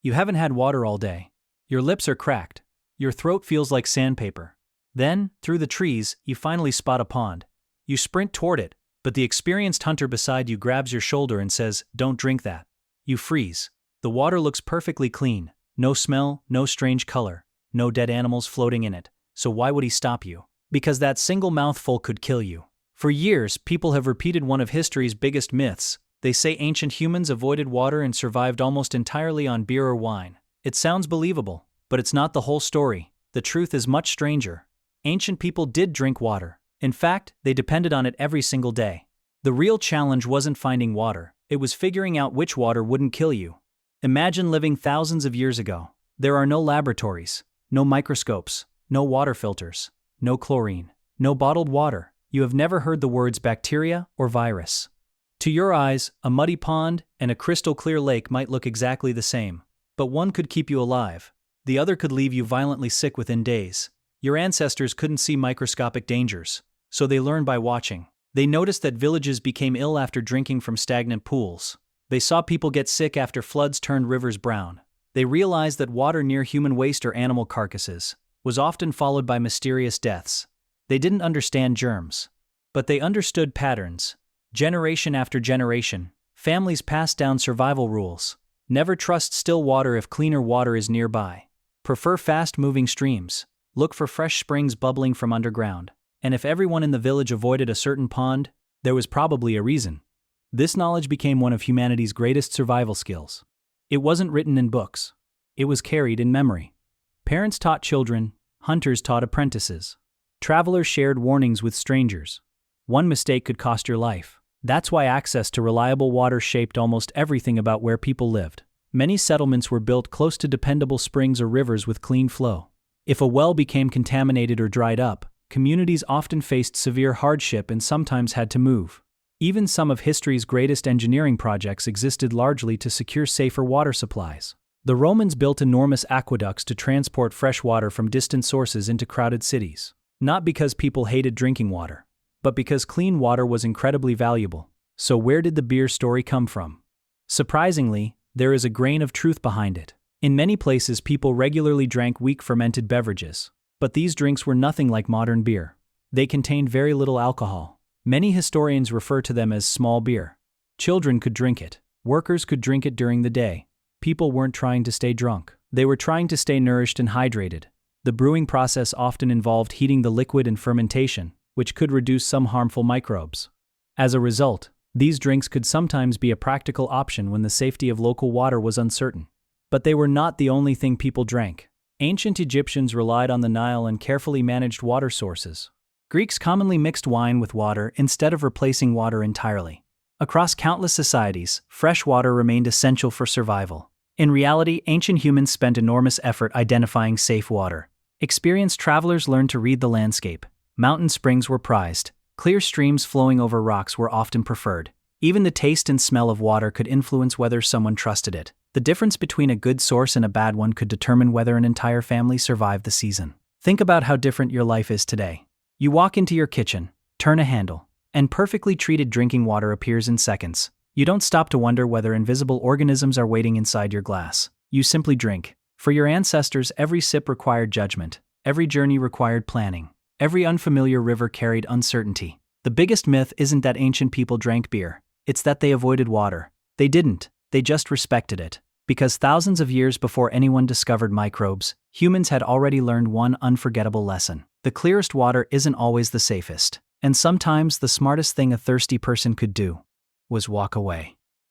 You haven't had water all day. Your lips are cracked. Your throat feels like sandpaper. Then, through the trees, you finally spot a pond. You sprint toward it, but the experienced hunter beside you grabs your shoulder and says, "Don't drink that." You freeze. The water looks perfectly clean. No smell, no strange color, no dead animals floating in it. So why would he stop you? Because that single mouthful could kill you. For years, people have repeated one of history's biggest myths. They say ancient humans avoided water and survived almost entirely on beer or wine. It sounds believable, but it's not the whole story. The truth is much stranger. Ancient people did drink water. In fact, they depended on it every single day. The real challenge wasn't finding water, it was figuring out which water wouldn't kill you. Imagine living thousands of years ago. There are no laboratories, no microscopes, no water filters, no chlorine, no bottled water. You have never heard the words bacteria or virus. To your eyes, a muddy pond and a crystal clear lake might look exactly the same, but one could keep you alive. The other could leave you violently sick within days. Your ancestors couldn't see microscopic dangers, so they learned by watching. They noticed that villages became ill after drinking from stagnant pools. They saw people get sick after floods turned rivers brown. They realized that water near human waste or animal carcasses was often followed by mysterious deaths. They didn't understand germs, but they understood patterns. Generation after generation, families passed down survival rules. Never trust still water if cleaner water is nearby. Prefer fast-moving streams. Look for fresh springs bubbling from underground. And if everyone in the village avoided a certain pond, there was probably a reason. This knowledge became one of humanity's greatest survival skills. It wasn't written in books. It was carried in memory. Parents taught children, hunters taught apprentices. Travelers shared warnings with strangers. One mistake could cost your life. That's why access to reliable water shaped almost everything about where people lived. Many settlements were built close to dependable springs or rivers with clean flow. If a well became contaminated or dried up, communities often faced severe hardship and sometimes had to move. Even some of history's greatest engineering projects existed largely to secure safer water supplies. The Romans built enormous aqueducts to transport fresh water from distant sources into crowded cities. Not because people hated drinking water, but because clean water was incredibly valuable. So where did the beer story come from? Surprisingly, there is a grain of truth behind it. In many places, people regularly drank weak fermented beverages. But these drinks were nothing like modern beer. They contained very little alcohol. Many historians refer to them as small beer. Children could drink it. Workers could drink it during the day. People weren't trying to stay drunk. They were trying to stay nourished and hydrated. The brewing process often involved heating the liquid and fermentation, which could reduce some harmful microbes. As a result, these drinks could sometimes be a practical option when the safety of local water was uncertain. But they were not the only thing people drank. Ancient Egyptians relied on the Nile and carefully managed water sources. Greeks commonly mixed wine with water instead of replacing water entirely. Across countless societies, fresh water remained essential for survival. In reality, ancient humans spent enormous effort identifying safe water. Experienced travelers learned to read the landscape. Mountain springs were prized. Clear streams flowing over rocks were often preferred. Even the taste and smell of water could influence whether someone trusted it. The difference between a good source and a bad one could determine whether an entire family survived the season. Think about how different your life is today. You walk into your kitchen, turn a handle, and perfectly treated drinking water appears in seconds. You don't stop to wonder whether invisible organisms are waiting inside your glass. You simply drink. For your ancestors, every sip required judgment. Every journey required planning. Every unfamiliar river carried uncertainty. The biggest myth isn't that ancient people drank beer. It's that they avoided water. They didn't. They just respected it. Because thousands of years before anyone discovered microbes, humans had already learned one unforgettable lesson. The clearest water isn't always the safest. And sometimes the smartest thing a thirsty person could do was walk away.